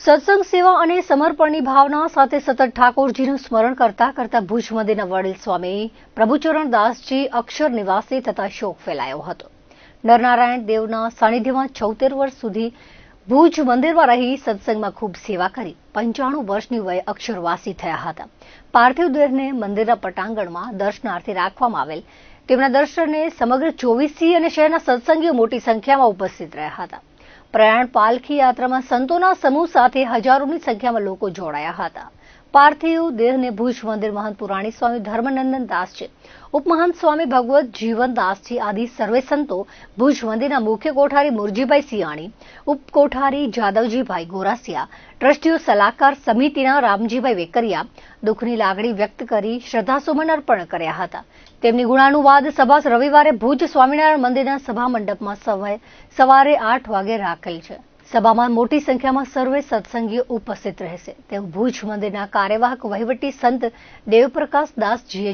સત્સંગ સેવા અને સમર્પણની ભાવના સાથે સતત ઠાકોરજીનું સ્મરણ કરતા કરતા ભુજ મંદિરના વડીલ સ્વામી પ્રભુચરણ દાસજી અક્ષર નિવાસી થતા શોક ફેલાયો હતો. નરનારાયણ દેવના સાનિધ્યમાં 76 વર્ષ સુધી ભુજ મંદિરમાં રહી સત્સંગમાં ખૂબ સેવા કરી 95 વર્ષની વયે અક્ષરવાસી થયા હતા. પાર્થિવ દેહને મંદિરના પટાંગણમાં દર્શનાર્થે રાખવામાં આવેલ તેમના દર્શને સમગ્ર 24 અને શહેરના સત્સંગીઓ મોટી સંખ્યામાં ઉપસ્થિત રહ્યા હતા. પ્રયાણ પાલખી યાત્રામાં સંતોના સમૂહ સાથે હજારોની સંખ્યામાં લોકો જોડાયા હતા. પાર્થિવ દેહને ભુજ મંદિર મહંત પુરાણી સ્વામી ધર્મનંદન દાસજી, ઉપમહંત સ્વામી ભગવત જીવન દાસજી આદિ સર્વે સંતો, ભુજ મંદિરના મુખ્ય કોઠારી મુરજીભાઈ સિયાણી, ઉપકોઠારી જાદવજીભાઈ ગોરાસિયા, ટ્રસ્ટીઓ સલાહકાર સમિતિના રામજીભાઈ વેકરિયા દુઃખની લાગણી વ્યક્ત કરી શ્રદ્ધાસુમન અર્પણ કર્યા હતા. તેમની ગુણાનુવાદ સભા રવિવારે ભુજ સ્વામિનારાયણ મંદિરના સભા મંડપમાં સવારે 8 વાગે રાખેલ છે. સભામાં મોટી સંખ્યામાં સર્વે સત્સંગીઓ ઉપસ્થિત રહેશે તેવું ભુજ મંદિરના કાર્યવાહક વહીવટી સંત દેવપ્રકાશ દાસજીએ